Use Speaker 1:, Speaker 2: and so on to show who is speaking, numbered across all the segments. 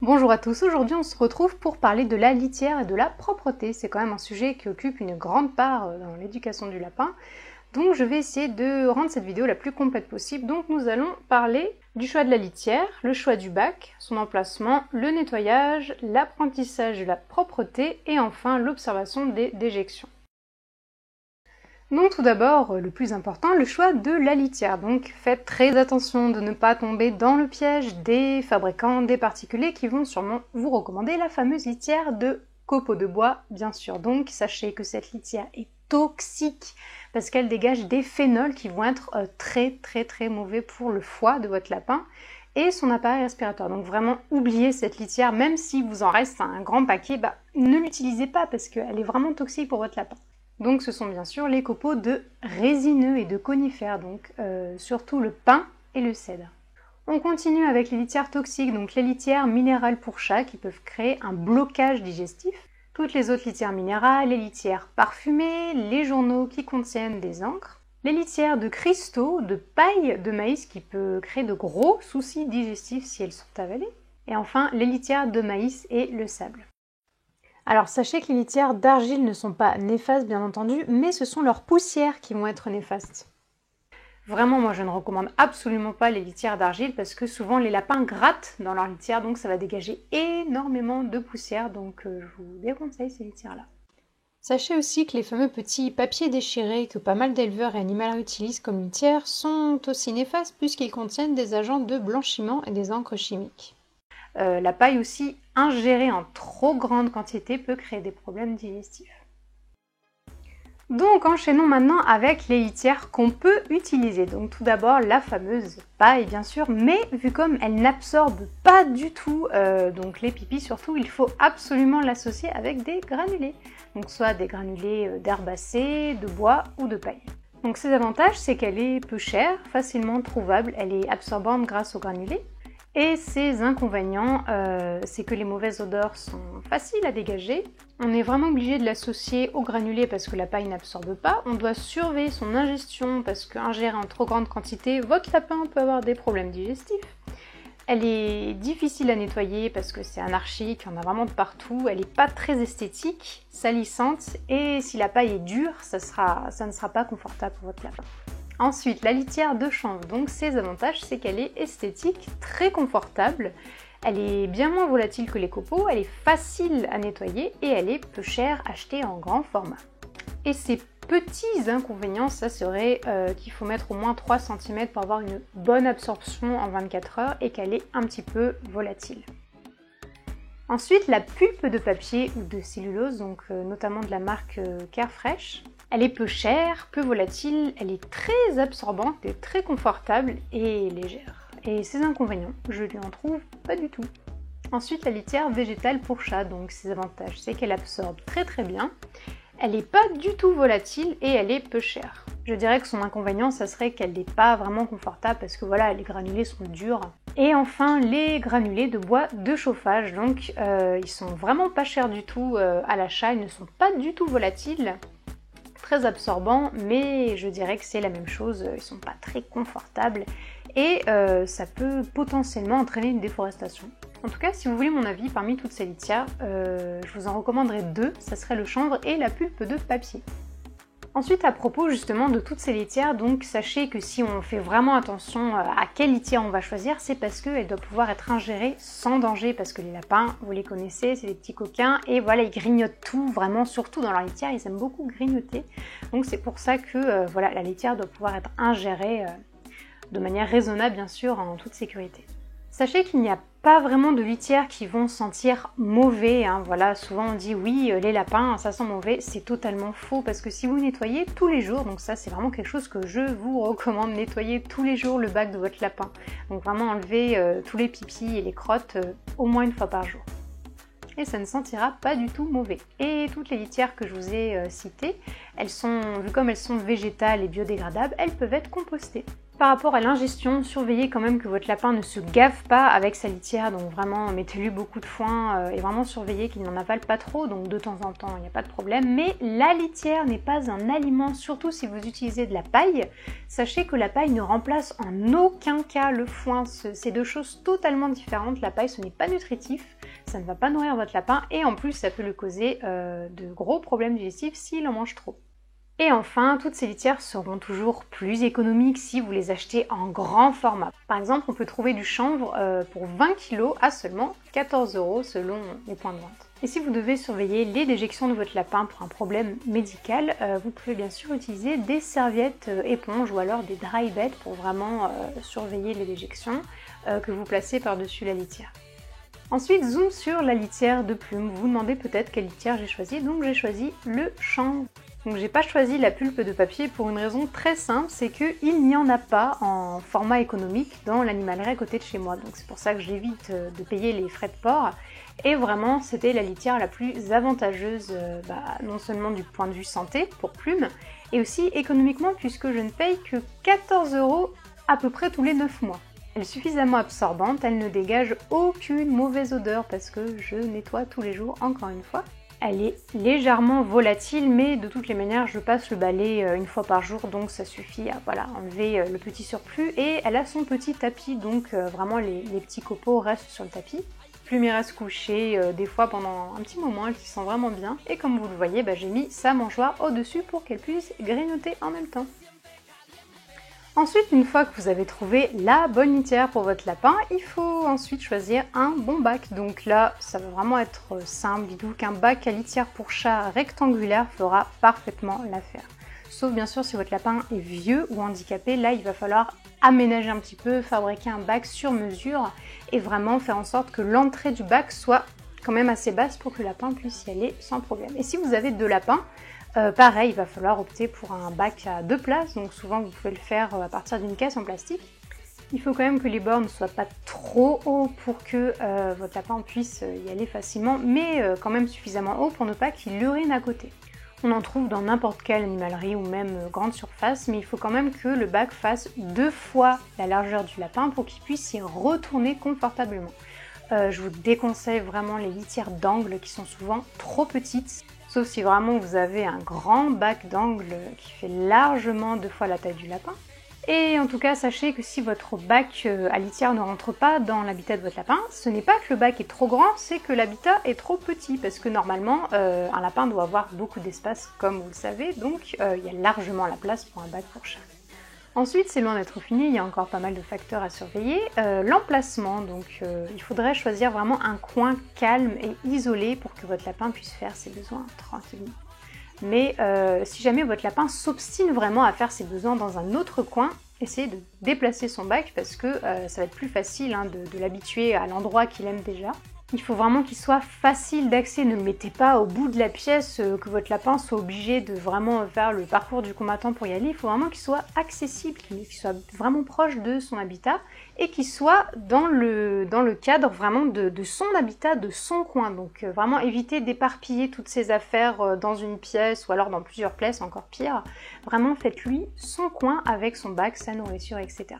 Speaker 1: Bonjour à tous, aujourd'hui on se retrouve pour parler de la litière et de la propreté. C'est quand même un sujet qui occupe une grande part dans l'éducation du lapin. Donc je vais essayer de rendre cette vidéo la plus complète possible. Donc nous allons parler du choix de la litière, le choix du bac, son emplacement, le nettoyage, l'apprentissage de la propreté et enfin l'observation des déjections. Donc tout d'abord, le plus important, le choix de la litière. Donc faites très attention de ne pas tomber dans le piège des fabricants, des particuliers qui vont sûrement vous recommander la fameuse litière de copeaux de bois, bien sûr. Donc sachez que cette litière est toxique parce qu'elle dégage des phénols qui vont être très mauvais pour le foie de votre lapin et son appareil respiratoire. Donc vraiment oubliez cette litière, même si vous en reste un grand paquet, ne l'utilisez pas parce qu'elle est vraiment toxique pour votre lapin. Donc ce sont bien sûr les copeaux de résineux et de conifères, donc surtout le pin et le cèdre. On continue avec les litières toxiques, donc les litières minérales pour chat qui peuvent créer un blocage digestif. Toutes les autres litières minérales, les litières parfumées, les journaux qui contiennent des encres, les litières de cristaux, de paille de maïs qui peut créer de gros soucis digestifs si elles sont avalées, et enfin les litières de maïs et le sable. Alors sachez que les litières d'argile ne sont pas néfastes bien entendu, mais ce sont leurs poussières qui vont être néfastes. Vraiment moi je ne recommande absolument pas les litières d'argile parce que souvent les lapins grattent dans leur litière donc ça va dégager énormément de poussière donc je vous déconseille ces litières là. Sachez aussi que les fameux petits papiers déchirés que pas mal d'éleveurs et animaleries utilisent comme litière sont aussi néfastes puisqu'ils contiennent des agents de blanchiment et des encres chimiques. La paille aussi ingérée en trop grande quantité peut créer des problèmes digestifs. Donc enchaînons maintenant avec les litières qu'on peut utiliser. Donc tout d'abord la fameuse paille bien sûr, mais vu comme elle n'absorbe pas du tout donc les pipis surtout, il faut absolument l'associer avec des granulés. Donc soit des granulés d'herbacées, de bois ou de paille. Donc ses avantages c'est qu'elle est peu chère, facilement trouvable, elle est absorbante grâce aux granulés. Et ses inconvénients, c'est que les mauvaises odeurs sont faciles à dégager. On est vraiment obligé de l'associer au granulé parce que la paille n'absorbe pas. On doit surveiller son ingestion parce qu'ingérée en trop grande quantité, votre lapin peut avoir des problèmes digestifs. Elle est difficile à nettoyer parce que c'est anarchique, il y en a vraiment de partout. Elle n'est pas très esthétique, salissante et si la paille est dure, ça ne sera pas confortable pour votre lapin. Ensuite, la litière de chanvre, donc ses avantages, c'est qu'elle est esthétique, très confortable, elle est bien moins volatile que les copeaux, elle est facile à nettoyer et elle est peu chère achetée en grand format. Et ses petits inconvénients, ça serait qu'il faut mettre au moins 3 cm pour avoir une bonne absorption en 24 heures et qu'elle est un petit peu volatile. Ensuite, la pulpe de papier ou de cellulose, donc notamment de la marque Carefresh. Elle est peu chère, peu volatile, elle est très absorbante et très confortable et légère. Et ses inconvénients, je lui en trouve pas du tout. Ensuite, la litière végétale pour chat, donc ses avantages, c'est qu'elle absorbe très bien. Elle n'est pas du tout volatile et elle est peu chère. Je dirais que son inconvénient, ça serait qu'elle n'est pas vraiment confortable parce que voilà, les granulés sont durs. Et enfin, les granulés de bois de chauffage, donc ils sont vraiment pas chers du tout à l'achat, ils ne sont pas du tout volatiles. Très absorbants, mais je dirais que c'est la même chose, ils sont pas très confortables et ça peut potentiellement entraîner une déforestation. En tout cas, si vous voulez mon avis, parmi toutes ces litières, je vous en recommanderais deux, ça serait le chanvre et la pulpe de papier. Ensuite, à propos justement de toutes ces litières, donc sachez que si on fait vraiment attention à quelle litière on va choisir, c'est parce qu'elle doit pouvoir être ingérée sans danger, parce que les lapins, vous les connaissez, c'est des petits coquins, et voilà, ils grignotent tout, vraiment, surtout dans leur litière, ils aiment beaucoup grignoter. Donc c'est pour ça que voilà, la litière doit pouvoir être ingérée de manière raisonnable, bien sûr, en toute sécurité. Sachez qu'il n'y a pas vraiment de litières qui vont sentir mauvais, hein. Voilà, souvent on dit oui, les lapins, ça sent mauvais, c'est totalement faux parce que si vous nettoyez tous les jours, donc ça c'est vraiment quelque chose que je vous recommande, nettoyer tous les jours le bac de votre lapin. Donc vraiment enlever tous les pipis et les crottes au moins une fois par jour. et ça ne sentira pas du tout mauvais. Et toutes les litières que je vous ai citées, vu comme elles sont végétales et biodégradables, elles peuvent être compostées. Par rapport à l'ingestion, surveillez quand même que votre lapin ne se gave pas avec sa litière, donc vraiment mettez-lui beaucoup de foin et vraiment surveillez qu'il n'en avale pas trop, donc de temps en temps il n'y a pas de problème. Mais la litière n'est pas un aliment, surtout si vous utilisez de la paille. Sachez que la paille ne remplace en aucun cas le foin, c'est deux choses totalement différentes. La paille ce n'est pas nutritif, ça ne va pas nourrir votre lapin et en plus ça peut lui causer de gros problèmes digestifs s'il en mange trop. Et enfin, toutes ces litières seront toujours plus économiques si vous les achetez en grand format. Par exemple, on peut trouver du chanvre pour 20 kg à seulement 14 € selon les points de vente. Et si vous devez surveiller les déjections de votre lapin pour un problème médical, vous pouvez bien sûr utiliser des serviettes éponges ou alors des dry beds pour vraiment surveiller les déjections que vous placez par-dessus la litière. Ensuite, zoom sur la litière de plume. Vous vous demandez peut-être quelle litière j'ai choisi, donc j'ai choisi le chanvre. Donc j'ai pas choisi la pulpe de papier pour une raison très simple, c'est qu'il n'y en a pas en format économique dans l'animalerie à côté de chez moi. Donc c'est pour ça que j'évite de payer les frais de port. Et vraiment c'était la litière la plus avantageuse, non seulement du point de vue santé pour plume, et aussi économiquement puisque je ne paye que 14 € à peu près tous les 9 mois. Elle est suffisamment absorbante, elle ne dégage aucune mauvaise odeur parce que je nettoie tous les jours encore une fois. Elle est légèrement volatile, mais de toutes les manières, je passe le balai une fois par jour, donc ça suffit à enlever le petit surplus. Et elle a son petit tapis, donc vraiment les petits copeaux restent sur le tapis. Plume y reste couchée des fois pendant un petit moment, elle s'y sent vraiment bien. Et comme vous le voyez, j'ai mis sa mangeoire au-dessus pour qu'elle puisse grignoter en même temps. Ensuite, une fois que vous avez trouvé la bonne litière pour votre lapin, il faut ensuite choisir un bon bac. Donc là, ça va vraiment être simple, dites-vous qu'un bac à litière pour chat rectangulaire fera parfaitement l'affaire. Sauf bien sûr si votre lapin est vieux ou handicapé, là il va falloir aménager un petit peu, fabriquer un bac sur mesure et vraiment faire en sorte que l'entrée du bac soit quand même assez basse pour que le lapin puisse y aller sans problème. Et si vous avez deux lapins, pareil, il va falloir opter pour un bac à 2 places, donc souvent vous pouvez le faire à partir d'une caisse en plastique. Il faut quand même que les bords ne soient pas trop hauts pour que votre lapin puisse y aller facilement, mais quand même suffisamment haut pour ne pas qu'il urine à côté. On en trouve dans n'importe quelle animalerie ou même grande surface, mais il faut quand même que le bac fasse 2 fois la largeur du lapin pour qu'il puisse y retourner confortablement. Je vous déconseille vraiment les litières d'angle qui sont souvent trop petites. Sauf si vraiment vous avez un grand bac d'angle qui fait largement 2 fois la taille du lapin. Et en tout cas, sachez que si votre bac à litière ne rentre pas dans l'habitat de votre lapin, ce n'est pas que le bac est trop grand, c'est que l'habitat est trop petit. Parce que normalement, un lapin doit avoir beaucoup d'espace, comme vous le savez, donc il y a largement la place pour un bac pour chat. Ensuite, c'est loin d'être fini, il y a encore pas mal de facteurs à surveiller. L'emplacement, donc il faudrait choisir vraiment un coin calme et isolé pour que votre lapin puisse faire ses besoins tranquillement. Mais si jamais votre lapin s'obstine vraiment à faire ses besoins dans un autre coin, essayez de déplacer son bac parce que ça va être plus facile de l'habituer à l'endroit qu'il aime déjà. Il faut vraiment qu'il soit facile d'accès, ne le mettez pas au bout de la pièce, que votre lapin soit obligé de vraiment faire le parcours du combattant pour y aller. Il faut vraiment qu'il soit accessible, qu'il soit vraiment proche de son habitat et qu'il soit dans le cadre vraiment de son habitat, de son coin. Donc vraiment évitez d'éparpiller toutes ces affaires dans une pièce ou alors dans plusieurs pièces, encore pire. Vraiment faites-lui son coin avec son bac, sa nourriture, etc.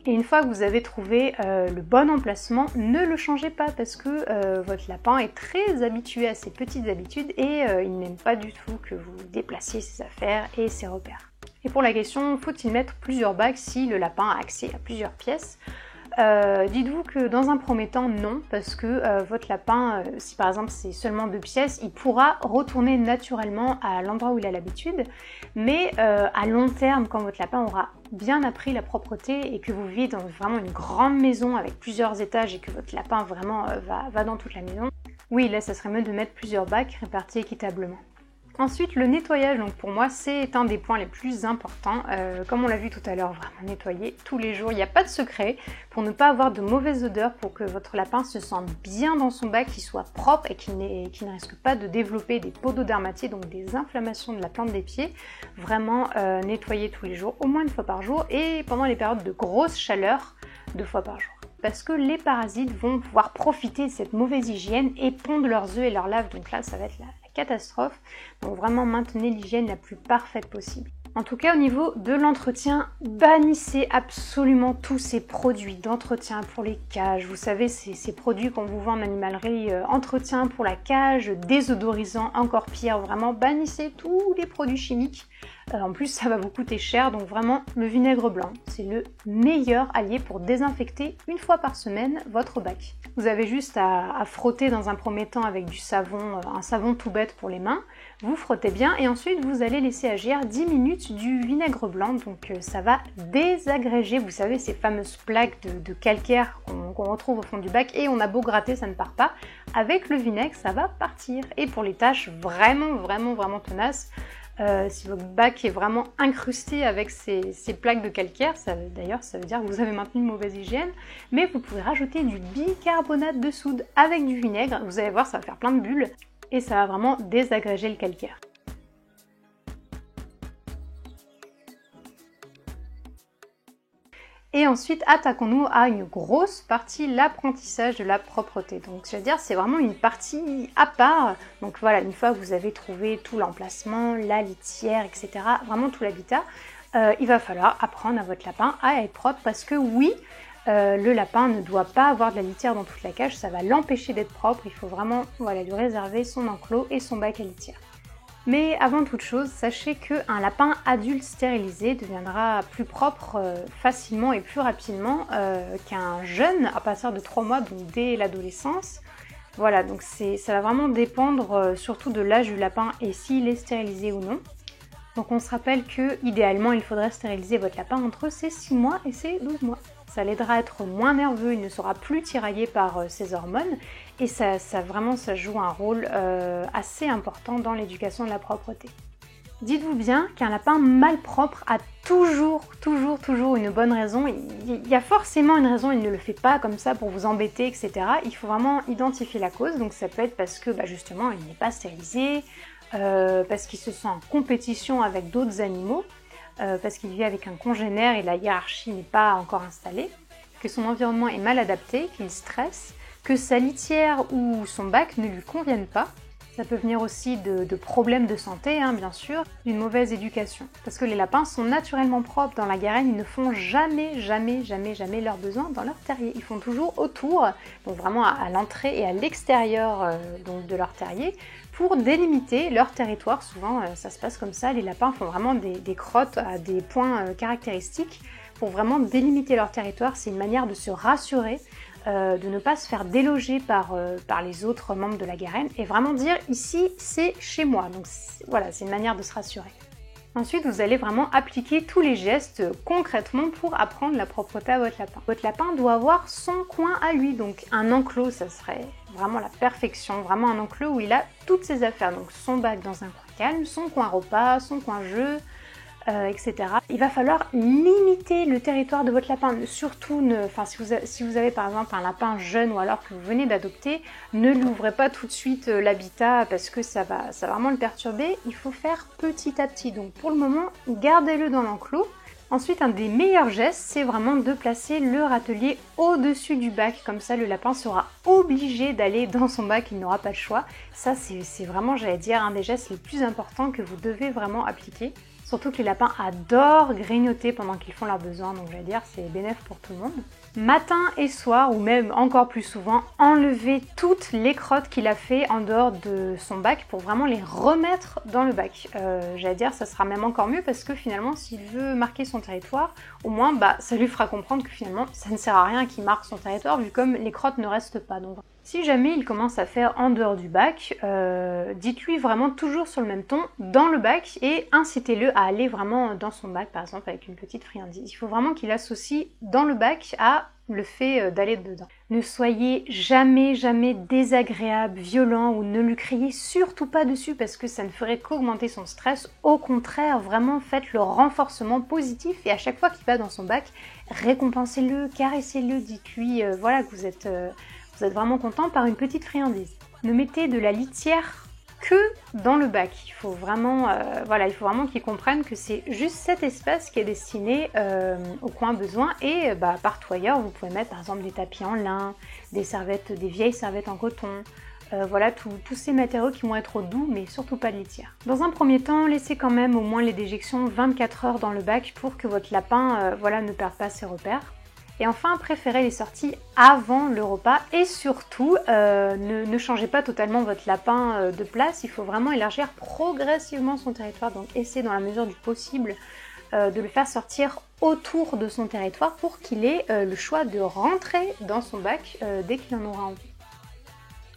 Speaker 1: Et une fois que vous avez trouvé le bon emplacement, ne le changez pas parce que votre lapin est très habitué à ses petites habitudes et il n'aime pas du tout que vous déplaciez ses affaires et ses repères. Et pour la question, faut-il mettre plusieurs bacs si le lapin a accès à plusieurs pièces ? Dites-vous que dans un premier temps, non, parce que votre lapin, si par exemple c'est seulement 2 pièces, il pourra retourner naturellement à l'endroit où il a l'habitude, mais à long terme, quand votre lapin aura bien appris la propreté et que vous vivez dans vraiment une grande maison avec plusieurs étages et que votre lapin vraiment va dans toute la maison, oui, là ça serait mieux de mettre plusieurs bacs répartis équitablement. Ensuite, le nettoyage, donc pour moi, c'est un des points les plus importants. Comme on l'a vu tout à l'heure, vraiment nettoyer tous les jours. Il n'y a pas de secret pour ne pas avoir de mauvaise odeur, pour que votre lapin se sente bien dans son bac, qu'il soit propre et qu'il ne risque pas de développer des pododermatites, donc des inflammations de la plante des pieds. Vraiment nettoyer tous les jours, au moins 1 fois par jour, et pendant les périodes de grosse chaleur, 2 fois par jour. parce que les parasites vont pouvoir profiter de cette mauvaise hygiène et pondre leurs œufs et leurs larves. Donc là, ça va être la catastrophe. Donc vraiment, maintenez l'hygiène la plus parfaite possible. En tout cas, au niveau de l'entretien, bannissez absolument tous ces produits d'entretien pour les cages. Vous savez, ces produits qu'on vous vend en animalerie, entretien pour la cage, désodorisant, encore pire. Vraiment, bannissez tous les produits chimiques. En plus, ça va vous coûter cher, donc vraiment, le vinaigre blanc, c'est le meilleur allié pour désinfecter une fois par semaine votre bac. Vous avez juste à frotter dans un premier temps avec du savon, un savon tout bête pour les mains. Vous frottez bien et ensuite vous allez laisser agir 10 minutes du vinaigre blanc. Donc ça va désagréger, vous savez, ces fameuses plaques de calcaire qu'on retrouve au fond du bac et on a beau gratter, ça ne part pas. Avec le vinaigre, ça va partir. Et pour les tâches vraiment tenaces, si votre bac est vraiment incrusté avec ces plaques de calcaire, d'ailleurs ça veut dire que vous avez maintenu une mauvaise hygiène, mais vous pouvez rajouter du bicarbonate de soude avec du vinaigre, vous allez voir ça va faire plein de bulles et ça va vraiment désagréger le calcaire. Et ensuite, attaquons-nous à une grosse partie, l'apprentissage de la propreté. Donc, je veux dire, c'est vraiment une partie à part. Donc voilà, une fois que vous avez trouvé tout l'emplacement, la litière, etc., vraiment tout l'habitat, il va falloir apprendre à votre lapin à être propre parce que oui, le lapin ne doit pas avoir de la litière dans toute la cage, ça va l'empêcher d'être propre. Il faut vraiment lui réserver son enclos et son bac à litière. Mais avant toute chose, sachez qu'un lapin adulte stérilisé deviendra plus propre facilement et plus rapidement qu'un jeune à partir de 3 mois, donc dès l'adolescence. Voilà, donc ça va vraiment dépendre surtout de l'âge du lapin et s'il est stérilisé ou non. Donc on se rappelle que idéalement il faudrait stériliser votre lapin entre ses 6 mois et ses 12 mois. Ça l'aidera à être moins nerveux, il ne sera plus tiraillé par ses hormones et ça joue un rôle assez important dans l'éducation de la propreté. Dites-vous bien qu'un lapin malpropre a toujours une bonne raison. Il y a forcément une raison, il ne le fait pas comme ça pour vous embêter, etc. Il faut vraiment identifier la cause, donc ça peut être parce que justement il n'est pas stérilisé, parce qu'il se sent en compétition avec d'autres animaux, parce qu'il vit avec un congénère et la hiérarchie n'est pas encore installée, que son environnement est mal adapté, qu'il stresse, que sa litière ou son bac ne lui conviennent pas. Ça peut venir aussi de problèmes de santé, bien sûr, d'une mauvaise éducation. Parce que les lapins sont naturellement propres dans la garenne, ils ne font jamais leurs besoins dans leur terrier. Ils font toujours autour, donc vraiment à l'entrée et à l'extérieur de leur terrier, pour délimiter leur territoire. Souvent, ça se passe comme ça, les lapins font vraiment des crottes à des points caractéristiques pour vraiment délimiter leur territoire. C'est une manière de se rassurer, de ne pas se faire déloger par les autres membres de la garenne et vraiment dire ici c'est chez moi. Donc voilà, c'est une manière de se rassurer. Ensuite, vous allez vraiment appliquer tous les gestes concrètement pour apprendre la propreté à votre lapin. Votre lapin doit avoir son coin à lui, donc un enclos, ça serait vraiment la perfection, vraiment un enclos où il a toutes ses affaires, donc son bac dans un coin calme, son coin repas, son coin jeu, etc. Il va falloir limiter le territoire de votre lapin. Surtout, si vous avez par exemple un lapin jeune ou alors que vous venez d'adopter, ne lui ouvrez pas tout de suite l'habitat parce que ça va vraiment le perturber. Il faut faire petit à petit. Donc pour le moment, gardez-le dans l'enclos. Ensuite, un des meilleurs gestes, c'est vraiment de placer le râtelier au-dessus du bac. Comme ça, le lapin sera obligé d'aller dans son bac, il n'aura pas le choix. Ça, c'est vraiment, j'allais dire, un des gestes les plus importants que vous devez vraiment appliquer. Surtout que les lapins adorent grignoter pendant qu'ils font leurs besoins, donc je vais dire c'est bénéf pour tout le monde. Matin et soir, ou même encore plus souvent, enlevez toutes les crottes qu'il a fait en dehors de son bac pour vraiment les remettre dans le bac. J'allais dire ça sera même encore mieux parce que finalement s'il veut marquer son territoire, au moins ça lui fera comprendre que finalement ça ne sert à rien qu'il marque son territoire vu comme les crottes ne restent pas. Donc, si jamais il commence à faire en dehors du bac, dites-lui vraiment toujours sur le même ton, dans le bac, et incitez-le à aller vraiment dans son bac, par exemple avec une petite friandise. Il faut vraiment qu'il associe dans le bac à le fait d'aller dedans. Ne soyez jamais désagréable, violent, ou ne lui criez surtout pas dessus parce que ça ne ferait qu'augmenter son stress. Au contraire, vraiment faites le renforcement positif et à chaque fois qu'il va dans son bac, récompensez-le, caressez-le, dites-lui voilà que vous êtes vraiment content par une petite friandise. Ne mettez de la litière que dans le bac. Il faut vraiment, voilà, il faut vraiment qu'ils comprennent que c'est juste cet espace qui est destiné aux coins besoin et partout ailleurs, vous pouvez mettre par exemple des tapis en lin, des serviettes, des vieilles serviettes en coton. Voilà, tous ces matériaux qui vont être doux, mais surtout pas de litière. Dans un premier temps, laissez quand même au moins les déjections 24 heures dans le bac pour que votre lapin voilà, ne perde pas ses repères. Et enfin, préférez les sorties avant le repas et surtout, ne changez pas totalement votre lapin de place. Il faut vraiment élargir progressivement son territoire, donc essayez dans la mesure du possible de le faire sortir autour de son territoire pour qu'il ait le choix de rentrer dans son bac dès qu'il en aura envie.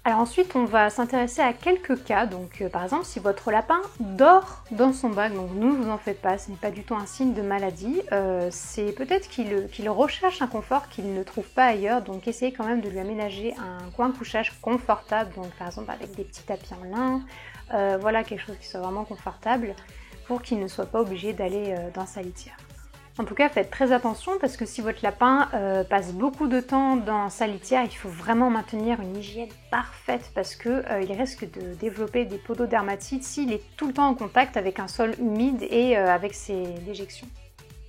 Speaker 1: Alors ensuite, on va s'intéresser à quelques cas. Donc par exemple, si votre lapin dort dans son bac, donc ne vous en faites pas, ce n'est pas du tout un signe de maladie. C'est peut-être qu'il recherche un confort qu'il ne trouve pas ailleurs, donc essayez quand même de lui aménager un coin de couchage confortable, donc par exemple avec des petits tapis en lin, voilà, quelque chose qui soit vraiment confortable pour qu'il ne soit pas obligé d'aller dans sa litière. En tout cas, faites très attention parce que si votre lapin passe beaucoup de temps dans sa litière, il faut vraiment maintenir une hygiène parfaite parce qu'il risque de développer des pododermatites s'il est tout le temps en contact avec un sol humide et avec ses déjections.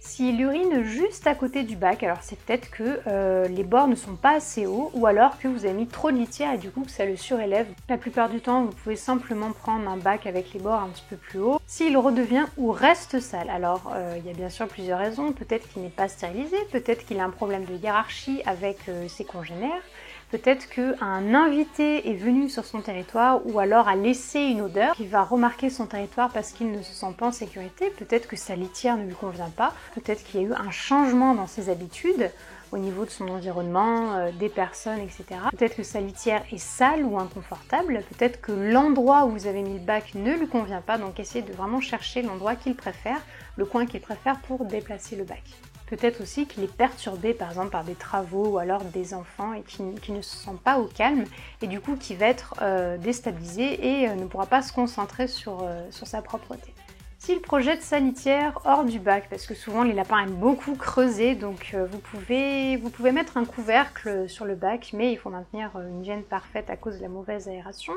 Speaker 1: S'il urine juste à côté du bac, alors c'est peut-être que les bords ne sont pas assez hauts ou alors que vous avez mis trop de litière et du coup que ça le surélève. La plupart du temps, vous pouvez simplement prendre un bac avec les bords un petit peu plus hauts. S'il redevient ou reste sale, alors il y a bien sûr plusieurs raisons. Peut-être qu'il n'est pas stérilisé, peut-être qu'il a un problème de hiérarchie avec ses congénères. Peut-être qu'un invité est venu sur son territoire ou alors a laissé une odeur qui va remarquer son territoire parce qu'il ne se sent pas en sécurité. Peut-être que sa litière ne lui convient pas. Peut-être qu'il y a eu un changement dans ses habitudes au niveau de son environnement, des personnes, etc. Peut-être que sa litière est sale ou inconfortable. Peut-être que l'endroit où vous avez mis le bac ne lui convient pas. Donc essayez de vraiment chercher l'endroit qu'il préfère, le coin qu'il préfère pour déplacer le bac. Peut-être aussi qu'il est perturbé par exemple par des travaux ou alors des enfants et qui ne se sent pas au calme et du coup qui va être déstabilisé et ne pourra pas se concentrer sur sa propreté. S'il projette sa litière hors du bac, parce que souvent les lapins aiment beaucoup creuser, donc vous pouvez mettre un couvercle sur le bac, mais il faut maintenir une hygiène parfaite à cause de la mauvaise aération.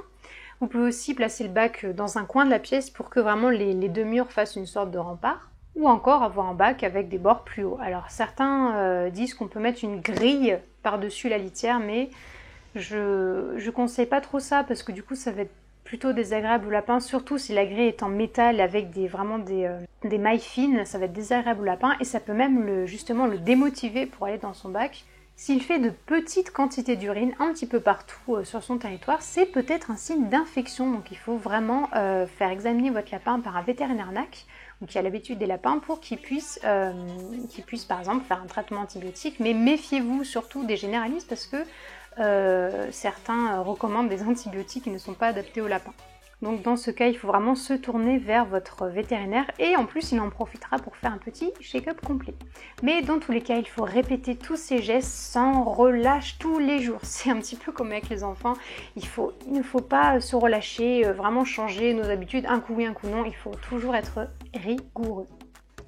Speaker 1: Vous pouvez aussi placer le bac dans un coin de la pièce pour que vraiment les deux murs fassent une sorte de rempart. Ou encore avoir un bac avec des bords plus hauts. Alors certains disent qu'on peut mettre une grille par-dessus la litière, mais je conseille pas trop ça parce que du coup ça va être plutôt désagréable au lapin, surtout si la grille est en métal avec vraiment des mailles fines, ça va être désagréable au lapin et ça peut même justement le démotiver pour aller dans son bac. S'il fait de petites quantités d'urine un petit peu partout sur son territoire, c'est peut-être un signe d'infection. Donc il faut vraiment faire examiner votre lapin par un vétérinaire NAC, qui a l'habitude des lapins, pour qu'il puisse par exemple faire un traitement antibiotique. Mais méfiez-vous surtout des généralistes parce que certains recommandent des antibiotiques qui ne sont pas adaptés aux lapins. Donc dans ce cas, il faut vraiment se tourner vers votre vétérinaire et en plus, il en profitera pour faire un petit check-up complet. Mais dans tous les cas, il faut répéter tous ces gestes sans relâche tous les jours. C'est un petit peu comme avec les enfants. Il ne faut pas se relâcher, vraiment changer nos habitudes, un coup oui, un coup non. Il faut toujours être rigoureux.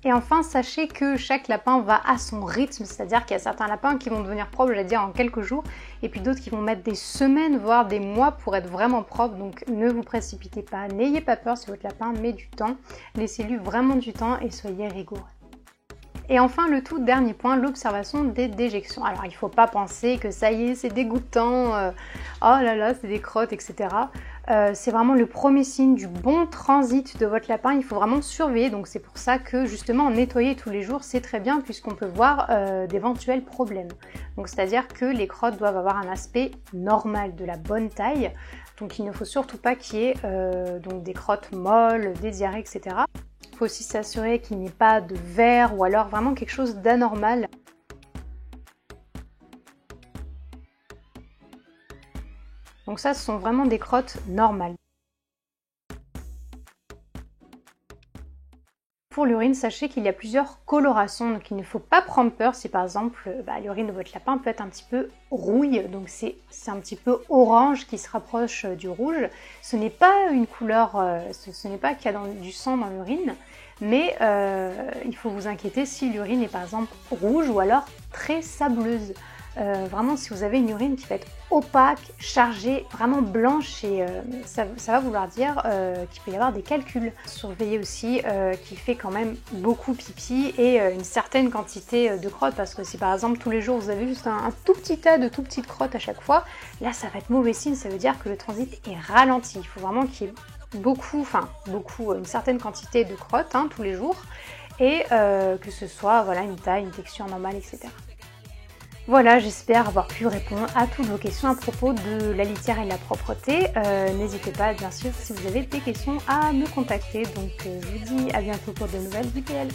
Speaker 1: Et enfin, sachez que chaque lapin va à son rythme, c'est-à-dire qu'il y a certains lapins qui vont devenir propres, je vais dire, en quelques jours, et puis d'autres qui vont mettre des semaines, voire des mois pour être vraiment propres. Donc ne vous précipitez pas, n'ayez pas peur si votre lapin met du temps, laissez-lui vraiment du temps et soyez rigoureux. Et enfin, le tout dernier point, l'observation des déjections. Alors, il ne faut pas penser que ça y est, c'est dégoûtant, oh là là, c'est des crottes, etc. C'est vraiment le premier signe du bon transit de votre lapin. Il faut vraiment surveiller, donc c'est pour ça que justement nettoyer tous les jours, c'est très bien puisqu'on peut voir d'éventuels problèmes. Donc c'est-à-dire que les crottes doivent avoir un aspect normal, de la bonne taille. Donc il ne faut surtout pas qu'il y ait donc des crottes molles, des diarrhées, etc. Il faut aussi s'assurer qu'il n'y ait pas de verre ou alors vraiment quelque chose d'anormal. Donc ça, ce sont vraiment des crottes normales. Pour l'urine, sachez qu'il y a plusieurs colorations, donc il ne faut pas prendre peur si par exemple l'urine de votre lapin peut être un petit peu rouille, donc c'est un petit peu orange qui se rapproche du rouge. Ce n'est pas une couleur, ce n'est pas qu'il y a du sang dans l'urine, mais il faut vous inquiéter si l'urine est par exemple rouge ou alors très sableuse. Vraiment si vous avez une urine qui va être opaque, chargée, vraiment blanche, et ça va vouloir dire qu'il peut y avoir des calculs. Surveillez aussi qu'il fait quand même beaucoup pipi et une certaine quantité de crottes, parce que si par exemple tous les jours vous avez juste un tout petit tas de tout petites crottes à chaque fois, là ça va être mauvais signe, ça veut dire que le transit est ralenti. Il faut vraiment qu'il y ait beaucoup, une certaine quantité de crottes tous les jours, et que ce soit voilà, une taille, une texture normale, etc. Voilà, j'espère avoir pu répondre à toutes vos questions à propos de la litière et de la propreté. N'hésitez pas, bien sûr, si vous avez des questions, à me contacter. Donc je vous dis à bientôt pour de nouvelles vidéos.